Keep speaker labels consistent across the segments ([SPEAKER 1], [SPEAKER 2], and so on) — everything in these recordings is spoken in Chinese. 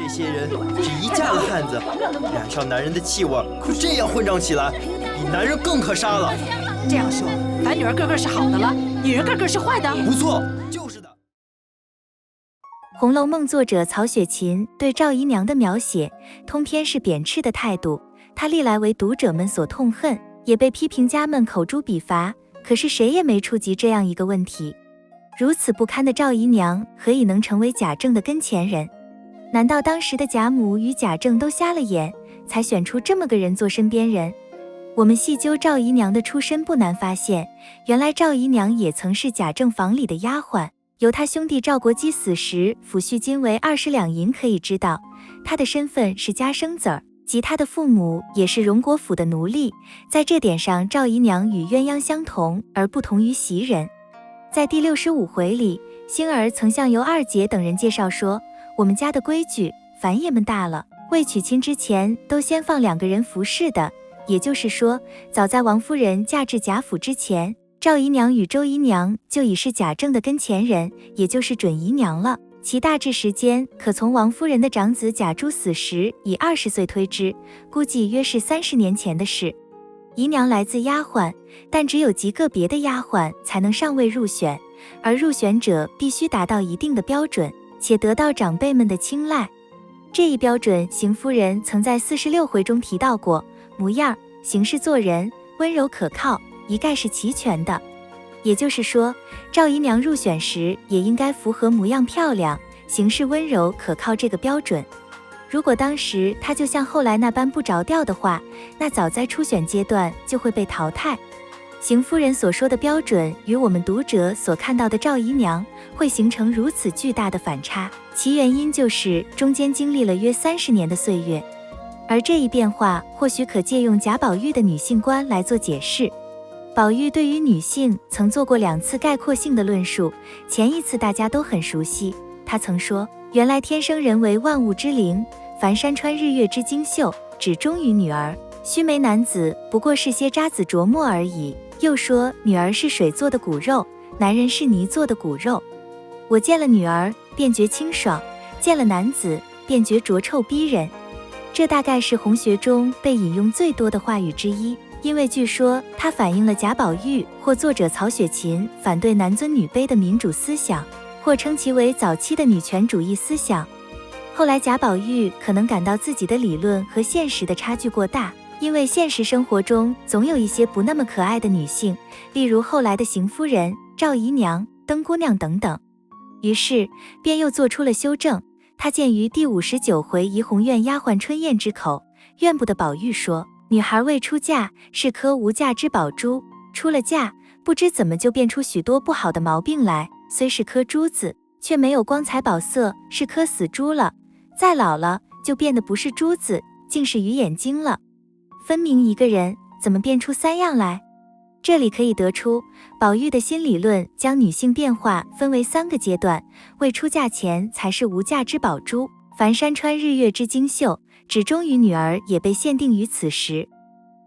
[SPEAKER 1] 这些人只一嫁了汉子，染上男人的气味，可这样混账起来，比男人更可杀了。
[SPEAKER 2] 这样说，反女儿个个是好的了，女人个个是坏的？
[SPEAKER 1] 不错，就是的。
[SPEAKER 3] 《红楼梦》作者曹雪芹对赵姨娘的描写，通篇是贬斥的态度，他历来为读者们所痛恨，也被批评家们口诛笔伐。可是谁也没触及这样一个问题：如此不堪的赵姨娘，何以能成为贾政的跟前人？难道当时的贾母与贾政都瞎了眼，才选出这么个人做身边人？我们细究赵姨娘的出身，不难发现，原来赵姨娘也曾是贾政房里的丫鬟。由他兄弟赵国基死时抚恤金为20两银可以知道，他的身份是家生子儿，即他的父母也是荣国府的奴隶。在这点上，赵姨娘与鸳鸯相同，而不同于袭人。在第65回里，星儿曾向尤二姐等人介绍说，我们家的规矩，凡爷们大了，未娶亲之前都先放2个人服侍的，也就是说，早在王夫人嫁至贾府之前，赵姨娘与周姨娘就已是贾政的跟前人，也就是准姨娘了。其大致时间可从王夫人的长子贾珠死时以20岁推之，估计约是30年前的事。姨娘来自丫鬟，但只有极个别的丫鬟才能上位入选，而入选者必须达到一定的标准，且得到长辈们的青睐。这一标准，邢夫人曾在46回中提到过，模样、行事做人、温柔可靠，一概是齐全的。也就是说，赵姨娘入选时也应该符合模样漂亮、行事温柔可靠这个标准。如果当时她就像后来那般不着调的话，那早在初选阶段就会被淘汰。邢夫人所说的标准与我们读者所看到的赵姨娘会形成如此巨大的反差，其原因就是中间经历了约30年的岁月。而这一变化或许可借用贾宝玉的女性观来做解释。宝玉对于女性曾做过2次概括性的论述，前一次大家都很熟悉，他曾说，原来天生人为万物之灵，凡山川日月之精秀，只忠于女儿，须眉男子不过是些渣子琢磨而已。又说女儿是水做的骨肉，男人是泥做的骨肉。我见了女儿便觉清爽，见了男子便觉浊臭逼人。这大概是红学中被引用最多的话语之一，因为据说它反映了贾宝玉或作者曹雪芹反对男尊女卑的民主思想，或称其为早期的女权主义思想。后来贾宝玉可能感到自己的理论和现实的差距过大，因为现实生活中总有一些不那么可爱的女性，例如后来的邢夫人、赵姨娘、灯姑娘等等，于是便又做出了修正。他见于第59回怡红院丫鬟春燕之口，院部的宝玉说，女孩未出嫁是颗无价之宝珠，出了嫁不知怎么就变出许多不好的毛病来，虽是颗珠子，却没有光彩宝色，是颗死珠了。再老了就变得不是珠子，竟是鱼眼睛了。分明一个人怎么变出3样来？这里可以得出，宝玉的新理论将女性变化分为3个阶段，未出嫁前才是无价之宝珠，凡山川日月之精秀，只忠于女儿也被限定于此时。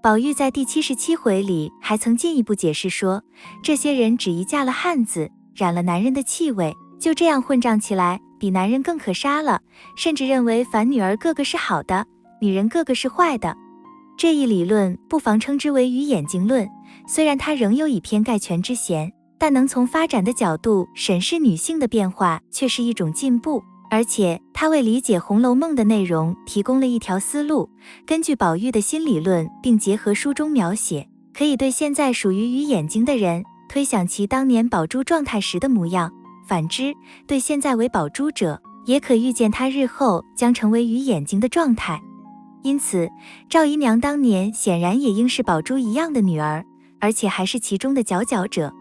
[SPEAKER 3] 宝玉在第77回里还曾进一步解释说，这些人只一嫁了汉子，染了男人的气味，就这样混账起来，比男人更可杀了，甚至认为凡女儿个个是好的，女人个个是坏的。这一理论不妨称之为鱼眼睛论，虽然它仍有以偏概全之嫌，但能从发展的角度审视女性的变化，却是一种进步。而且它为理解《红楼梦》的内容提供了一条思路，根据宝玉的新理论，并结合书中描写，可以对现在属于鱼眼睛的人推想其当年宝珠状态时的模样，反之，对现在为宝珠者，也可预见他日后将成为鱼眼睛的状态。因此，赵姨娘当年显然也应是宝珠一样的女儿，而且还是其中的佼佼者。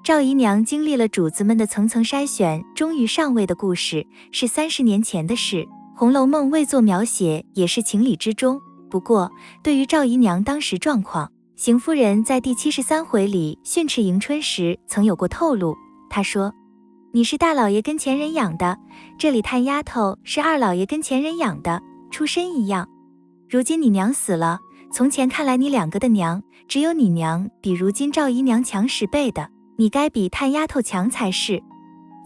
[SPEAKER 3] 赵姨娘经历了主子们的层层筛选，终于上位的故事，是30年前的事，《红楼梦》未作描写也是情理之中。不过，对于赵姨娘当时状况，邢夫人在第73回里训斥迎春时曾有过透露，她说，你是大老爷跟前人养的，这里探丫头是二老爷跟前人养的，出身一样。如今你娘死了，从前看来你2个的娘，只有你娘比如今赵姨娘强10倍的，你该比探丫头强才是，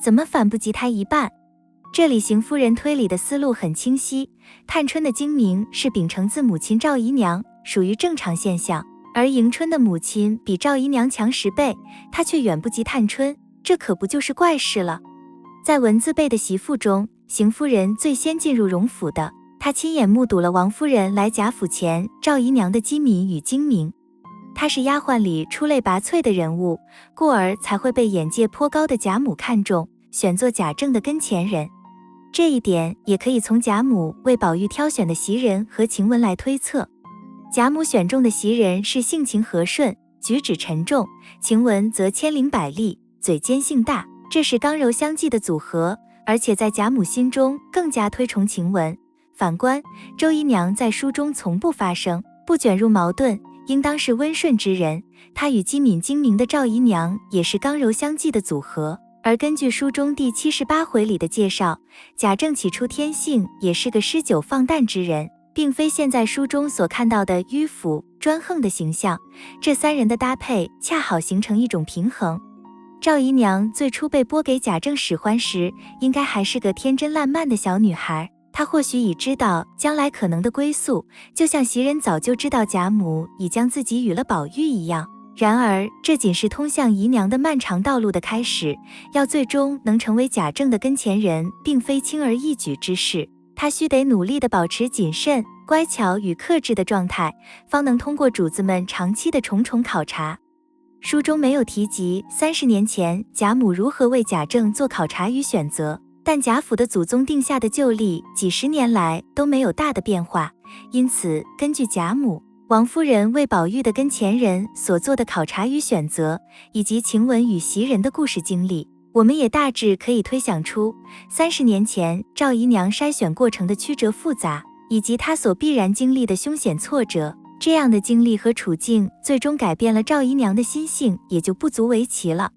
[SPEAKER 3] 怎么反不及她一半？这里邢夫人推理的思路很清晰，探春的精明是秉承自母亲赵姨娘，属于正常现象，而迎春的母亲比赵姨娘强10倍，她却远不及探春，这可不就是怪事了。在文字辈的媳妇中，邢夫人最先进入荣府的，她亲眼目睹了王夫人来贾府前赵姨娘的机敏与精明，她是丫鬟里出类拔萃的人物，故而才会被眼界颇高的贾母看中，选做贾政的跟前人。这一点也可以从贾母为宝玉挑选的袭人和晴雯来推测。贾母选中的袭人是性情和顺，举止沉重，晴雯则千灵百丽，嘴尖性大，这是刚柔相济的组合，而且在贾母心中更加推崇晴雯。反观周姨娘在书中从不发声，不卷入矛盾，应当是温顺之人，她与机敏精明的赵姨娘也是刚柔相济的组合。而根据书中第78回里的介绍，贾政起初天性也是个诗酒放诞之人，并非现在书中所看到的迂腐专横的形象，这3人的搭配恰好形成一种平衡。赵姨娘最初被拨给贾政使唤时，应该还是个天真烂漫的小女孩，她或许已知道将来可能的归宿，就像袭人早就知道贾母已将自己与了宝玉一样。然而这仅是通向姨娘的漫长道路的开始，要最终能成为贾政的跟前人，并非轻而易举之事，她须得努力地保持谨慎、乖巧与克制的状态，方能通过主子们长期的重重考察。书中没有提及30年前贾母如何为贾政做考察与选择，但贾府的祖宗定下的旧例几10年来都没有大的变化，因此根据贾母、王夫人为宝玉的跟前人所做的考察与选择，以及晴雯与袭人的故事经历，我们也大致可以推想出30年前赵姨娘筛选过程的曲折复杂，以及她所必然经历的凶险挫折。这样的经历和处境最终改变了赵姨娘的心性，也就不足为奇了。